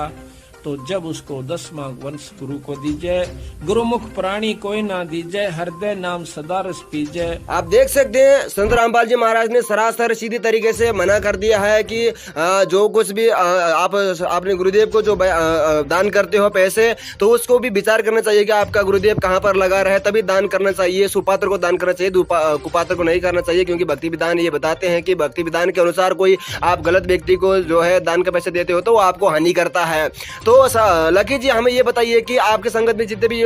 तो जब उसको 10वां वंश गुरु को दीजिए। गुरुमुख प्राणी कोई ना दीजिए, हृदय नाम सदा रस पीजिए। आप देख सकते हैं संत रामपाल जी महाराज ने सरासर सीधी तरीके से मना कर दिया है कि जो कुछ भी आप अपने गुरुदेव को जो दान करते हो पैसे, तो उसको भी विचार करना चाहिए कि आपका गुरुदेव कहाँ पर लगा रहे, तभी दान करना चाहिए। सुपात्र को दान करना चाहिए, कुपात्र को नहीं करना चाहिए, क्योंकि भक्ति विधान ये बताते हैं कि भक्ति विधान के अनुसार कोई आप गलत व्यक्ति को जो है दान के पैसे देते हो तो वो आपको हानि करता है। तो लकी जी हमें ये बताइए कि आपके संगत में जितने भी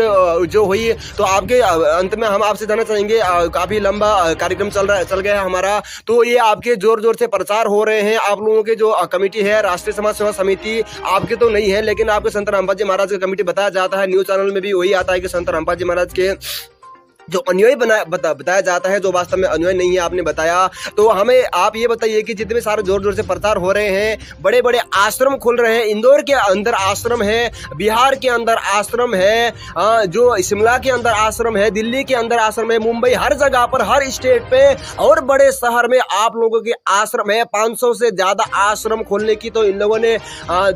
जो हुई, तो आपके अंत में हम आपसे जानना चाहेंगे, काफी लंबा कार्यक्रम चल गया है हमारा, तो ये आपके जोर जोर से प्रचार हो रहे हैं। आप लोगों के जो कमेटी है राष्ट्रीय समाज सेवा समिति, आपके तो नहीं है, लेकिन आपके संत रामपाल जी महाराज की कमेटी बताया जाता है, न्यूज चैनल में भी वही आता है कि संत रामपाल जी महाराज के जो अनुयायी बताया जाता है, जो वास्तव में अनुयायी नहीं है, आपने बताया। तो हमें आप ये बताइए कि जितने सारे जोर जोर से प्रचार हो रहे हैं, बड़े बड़े आश्रम खुल रहे हैं, इंदौर के अंदर आश्रम है, बिहार के अंदर आश्रम है, जो शिमला के अंदर आश्रम है, दिल्ली के अंदर आश्रम है, मुंबई, हर जगह पर, हर स्टेट पे और बड़े शहर में आप लोगों के आश्रम है। 500 से ज्यादा आश्रम खोलने की तो इन लोगों ने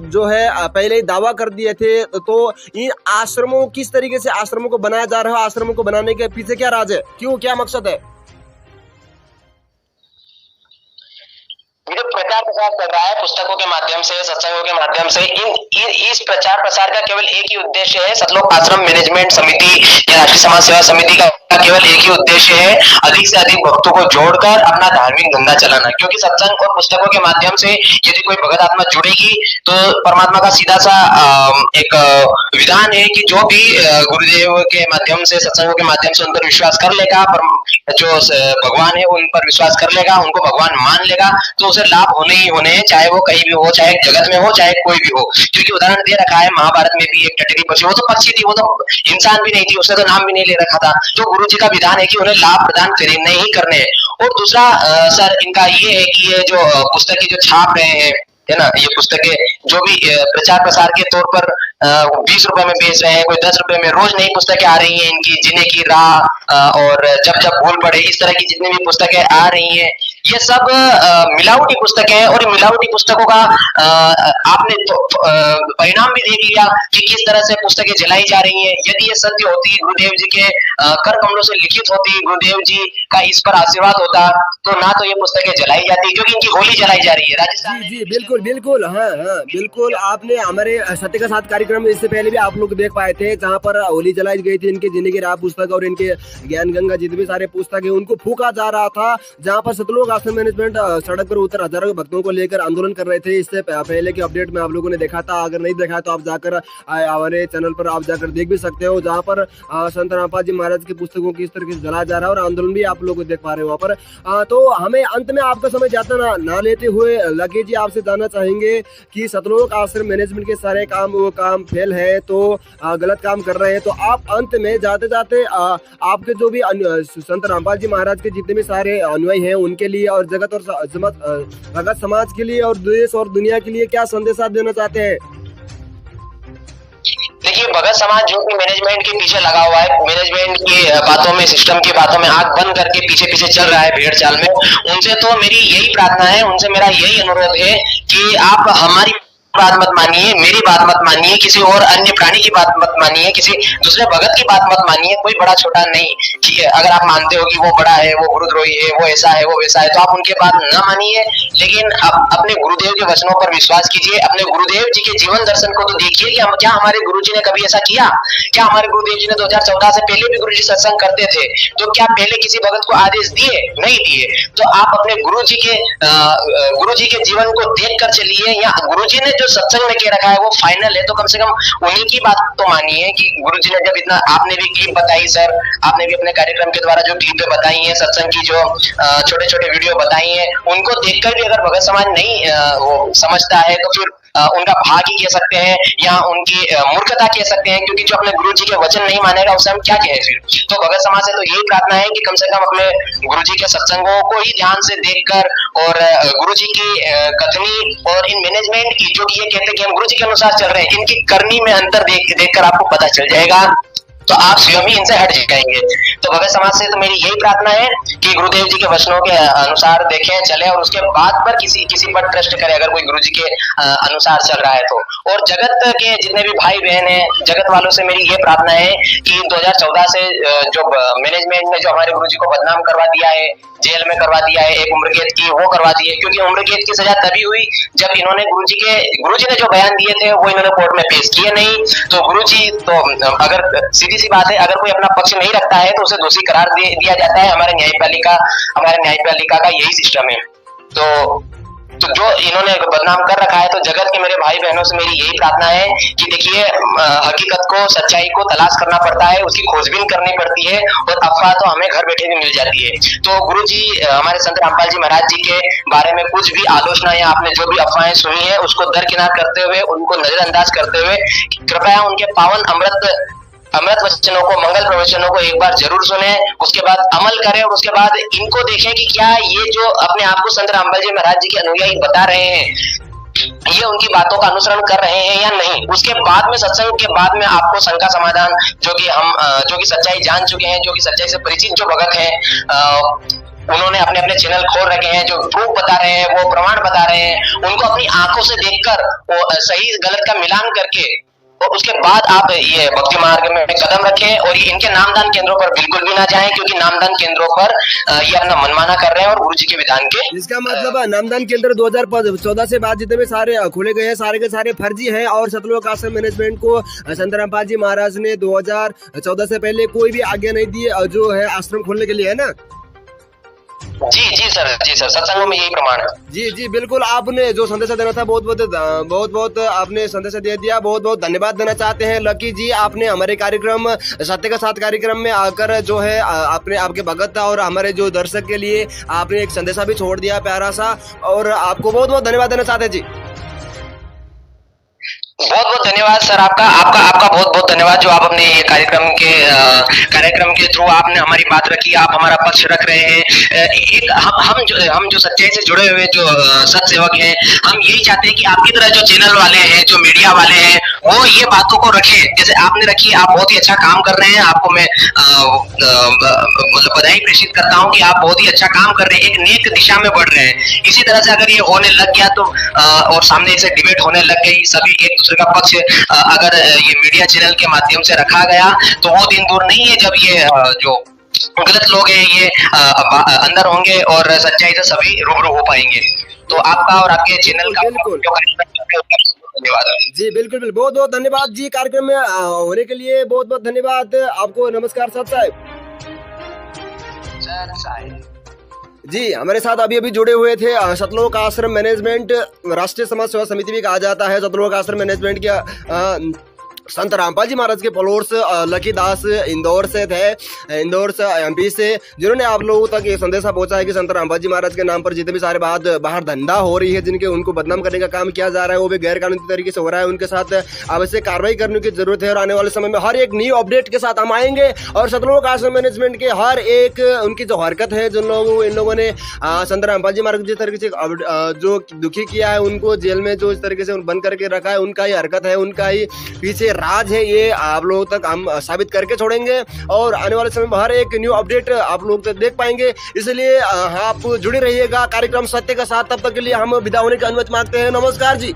जो है पहले ही दावा कर दिए थे। तो इन आश्रमों किस तरीके से आश्रमों को बनाया जा रहा है, आश्रमों को बनाने के पीछे क्या राज है, क्यों, क्या मकसद है? जो प्रचार प्रसार कर रहा है पुस्तकों के माध्यम से, सत्संगों के माध्यम से, इस प्रचार प्रसार का केवल एक ही उद्देश्य है। सतलोक आश्रम मैनेजमेंट समिति या राष्ट्रीय समाज सेवा समिति का केवल एक ही उद्देश्य है, अधिक से अधिक भक्तों को जोड़कर अपना धार्मिक धंधा चलाना। क्योंकि सत्संग और पुस्तकों के माध्यम से यदि कोई भगत आत्मा जुड़ेगी तो परमात्मा का सीधा सा एक विधान है कि जो भी गुरुदेव के माध्यम से, सत्संगों के माध्यम से उन पर विश्वास कर लेगा, जो भगवान है उन पर विश्वास कर लेगा, उनको भगवान मान लेगा, तो उसे लाभ होने ही होने हैं, चाहे वो कहीं भी हो, चाहे जगत में हो, चाहे कोई भी हो। क्योंकि उदाहरण दे रखा है महाभारत में भी, एक टटरी पक्षी, वो तो पक्षी थी, वो तो इंसान भी नहीं थी, उसने तो नाम भी नहीं ले रखा था। तो गुरु जी का विधान है कि उन्हें लाभ प्रदान करने ही करने हैं। और दूसरा सर इनका ये है कि ये जो पुस्तकें जो छाप रहे हैं, है ना, ये पुस्तकें जो भी प्रचार प्रसार के तौर पर 20 रुपए में बेच रहे हैं, कोई 10 रुपए में, रोज नई पुस्तकें आ रही हैं इनकी, जीने की राह और जब जब भूल पड़े, इस तरह की जितनी भी पुस्तकें आ रही हैं, ये सब मिलावटी पुस्तकें हैं। और मिलावटी पुस्तकों का आपने तो परिणाम भी देख लिया कि किस तरह से पुस्तकें जलाई जा रही हैं। यदि ये सत्य होती, गुरुदेव जी के कर कमलों से लिखित होती, गुरुदेव जी का इस पर आशीर्वाद होता, तो ना तो ये पुस्तकें जलाई जाती, क्योंकि इनकी होली जलाई जा रही है राजस्थान। जी बिल्कुल बिल्कुल, हाँ बिल्कुल। आपने हमारे सत्य का साथ कार्यक्रम में इससे पहले भी आप लोग देख पाए थे, जहाँ पर होली जलाई गई थी। इनके जिंदगी राह पुस्तक और इनके ज्ञान गंगा जितने भी सारे पुस्तक है उनको फूका जा रहा था, जहाँ पर सतलोक आश्रम मैनेजमेंट सड़क पर उतर हजारों भक्तों को लेकर आंदोलन कर रहे थे। इससे पहले की अपडेट में आप लोगों ने देखा था, अगर नहीं देखा तो आप जाकर हमारे चैनल पर आप जाकर देख भी सकते हो, जहाँ पर संत रामपाल जी महाराज की पुस्तकों की इस तरह से जलाया जा रहा है और आंदोलन भी आप लोग देख पा रहे हो वहाँ पर। तो हमें अंत में आपका समय जाता ना लेते हुए लकी जी आपसे जानना चाहेंगे कि सतलोक आश्रम मैनेजमेंट के सारे काम, वो काम फेल है, तो गलत काम कर रहे हैं, तो आप अंत में जाते जाते आपके जो भी संत रामपाल जी महाराज के जितने भी सारे अनुयायी हैं उनके लिए और जगत और भगत समाज के लिए और देश और दुनिया के लिए क्या संदेश आप देना चाहते हैं? देखिए, भगत समाज जो कि मैनेजमेंट के पीछे लगा हुआ है, मैनेजमेंट की बातों में, सिस्टम की बातों में आंख बंद करके पीछे पीछे चल रहा है भेड़ चाल में, उनसे तो मेरी यही प्रार्थना है, उनसे मेरा यही अनुरोध है कि आप हमारी बात मत मानिए, मेरी बात मत मानिए, किसी और अन्य प्राणी की बात मत मानिए, किसी दूसरे भगत की बात मत मानिए। कोई बड़ा छोटा नहीं, ठीक है। अगर आप मानते हो कि वो बड़ा है, वो गुरुद्रोही है, वो ऐसा है, वो वैसा है, तो आप उनके बात न मानिए, लेकिन अपने गुरुदेव के वचनों पर विश्वास कीजिए। अपने गुरुदेव जी के जीवन दर्शन को तो देखिए कि क्या हमारे गुरु जी ने कभी ऐसा किया? क्या हमारे गुरुदेव जी ने 2014 से पहले भी गुरु जी सत्संग करते थे? तो क्या पहले किसी भगत को आदेश दिए? नहीं दिए। तो आप अपने गुरु जी के जीवन को देख कर चलिए, या गुरु जी ने जो सत्संग में कह रखा है वो फाइनल है, तो कम से कम उन्हीं की बात तो मानिए कि गुरुजी ने जब इतना, आपने भी क्लिप बताई सर, आपने भी अपने कार्यक्रम के द्वारा जो क्लिपें बताई हैं, सत्संग की जो छोटे छोटे वीडियो बताई हैं, उनको देखकर भी अगर भगत समाज नहीं वो समझता है तो फिर उनका भाग्य कह सकते हैं या उनकी मूर्खता कह सकते हैं, क्योंकि जो अपने गुरु जी के वचन नहीं मानेगा उसे हम क्या कहें फिर। तो भगत समाज से तो यही प्रार्थना है कि कम से कम अपने गुरु जी के सत्संगों को ही ध्यान से देखकर और गुरु जी की कथनी और इन मैनेजमेंट की जो ये कहते हैं कि हम गुरु जी के अनुसार चल रहे हैं, इनकी करनी में अंतर देखकर आपको पता चल जाएगा तो आप स्वयं ही इनसे हट जाएंगे। तो भगत समाज से तो मेरी यही प्रार्थना है कि गुरुदेव जी के वचनों के अनुसार देखें, चले और उसके बाद पर किसी पर ट्रस्ट करें, अगर कोई गुरु जी के अनुसार चल रहा है तो। और जगत के जितने भी भाई बहन हैं, जगत वालों से मेरी ये प्रार्थना है कि 2014 से जो मैनेजमेंट ने जो हमारे गुरु जी को बदनाम करवा दिया है, जेल में करवा दिया है, एक उम्र कैद की वो करवा दी है, क्योंकि उम्र कैद की सजा तभी हुई जब इन्होंने गुरु जी ने जो बयान दिए थे वो इन्होंने कोर्ट में पेश किए नहीं। तो गुरु जी तो अगर सीधी सी बात है, अगर कोई अपना पक्ष नहीं रखता है तो उसे दोषी करार दिया जाता है। हमारे न्यायपालिका का यही सिस्टम है। तो जो इन्होंने बदनाम कर रखा है, तो जगत के मेरे भाई बहनों से मेरी यही प्रार्थना है कि देखिए, हकीकत को, सच्चाई को तलाश करना पड़ता है, उसकी खोजबीन करनी पड़ती है, और अफवाह तो हमें घर बैठे भी मिल जाती है। तो गुरु जी, हमारे संत रामपाल जी महाराज जी के बारे में कुछ भी आलोचना या आपने जो भी अफवाहें सुनी है उसको दरकिनार करते हुए, उनको नजरअंदाज करते हुए, कृपया उनके पावन अमृत वचनों को, मंगल प्रवचनों को एक बार जरूर सुने, उसके बाद अमल करें, और उसके बाद इनको देखें कि क्या ये जो अपने आप को संत रामपाल जी महाराज जी के अनुयायी बता रहे हैं, ये उनकी बातों का अनुसरण कर रहे हैं या नहीं। उसके बाद में, सत्संग के बाद में आपको शंका समाधान, जो कि सच्चाई जान चुके हैं, जो कि सच्चाई से परिचित जो भगत हैं, उन्होंने अपने अपने चैनल खोल रखे हैं, जो प्रूफ बता रहे हैं, वो प्रमाण बता रहे हैं, उनको अपनी आंखों से देखकर वो सही गलत का मिलान करके, और उसके बाद आप ये भक्ति मार्ग में कदम रखें, और ये इनके नामदान केंद्रों पर बिल्कुल भी ना जाएं, क्योंकि नामदान केंद्रों पर ये अपना मनमाना कर रहे हैं और गुरु जी के विधान के। इसका मतलब नामदान केंद्र 2014 से बाद जितने भी सारे खोले गए हैं, सारे के सारे फर्जी हैं, और सतलोक आश्रम मैनेजमेंट को संत रामपाल जी महाराज ने 2014 से पहले कोई भी आज्ञा नहीं दी जो है आश्रम खोलने के लिए, है ना? जी सर, सत्संगों में यही प्रमाण है। जी बिल्कुल, आपने जो संदेश देना था बहुत आपने संदेश दे दिया। बहुत बहुत धन्यवाद देना चाहते हैं लकी जी, आपने हमारे कार्यक्रम सत्य का साथ कार्यक्रम में आकर जो है आपने आपके भगत और हमारे जो दर्शक के लिए आपने एक संदेशा भी छोड़ दिया प्यारा सा, और आपको बहुत बहुत धन्यवाद देना चाहते हैं जी। बहुत बहुत धन्यवाद सर, आपका बहुत बहुत धन्यवाद, जो आप अपने ये कार्यक्रम के थ्रू आपने हमारी बात रखी, आप हमारा पक्ष रख रहे हैं। एक हम जो सच्चाई से जुड़े हुए जो सत सेवक हैं, हम यही चाहते हैं कि आपकी तरह जो चैनल वाले हैं, जो मीडिया वाले हैं, वो ये बातों को रखें जैसे आपने रखी। आप बहुत ही अच्छा काम कर रहे हैं, आपको मैं मतलब बधाई प्रेषित करता हूँ कि आप बहुत ही अच्छा काम कर रहे हैं, एक नेक दिशा में बढ़ रहे हैं। इसी तरह से अगर ये होने लग गया तो और सामने से डिबेट होने लग गई, सभी एक दूसरे का पक्ष अगर ये मीडिया चैनल के माध्यम से रखा गया, तो वो दिन दूर नहीं है जब ये जो गलत लोग हैं ये अंदर होंगे और सच्चाई से सभी रूबरू हो पाएंगे। तो आपका और आपके चैनल का धन्यवाद जी। बिल्कुल बहुत बहुत धन्यवाद जी, कार्यक्रम में होने के लिए बहुत बहुत धन्यवाद आपको। नमस्कार सत साहब जी, हमारे साथ अभी जुड़े हुए थे सतलोक आश्रम मैनेजमेंट, राष्ट्रीय समाज सेवा समिति भी कहा जाता है सतलोक आश्रम मैनेजमेंट के संत रामपाल जी महाराज के फॉलोअर्स लकी दास इंदौर से थे, इंदौर से एमपी से, जिन्होंने आप लोगों तक ये संदेशा पहुंचा है कि संत रामपाल जी महाराज के नाम पर जितने भी सारे बाहर धंधा हो रही है, जिनके उनको बदनाम करने का काम किया जा रहा है, वो भी गैर कानूनी तरीके से हो रहा है, उनके साथ आवश्यक कार्रवाई करने की जरूरत है। और आने वाले समय में हर एक न्यू अपडेट के साथ हम आएंगे, और सतलोक आश्रम मैनेजमेंट के हर एक उनकी जो हरकत है, जिन लोगों इन लोगों ने संत रामपाल जी महाराज जिस तरीके से जो दुखी किया है, उनको जेल में जो इस तरीके से बंद करके रखा है, उनका ही हरकत है, उनका ही पीछे राज है, ये आप लोगों तक हम साबित करके छोड़ेंगे, और आने वाले समय में हर एक न्यू अपडेट आप लोग तक देख पाएंगे। इसलिए आप जुड़े रहिएगा कार्यक्रम सत्य का साथ। तब तक के लिए हम विदा होने की अनुमति मांगते हैं। नमस्कार जी।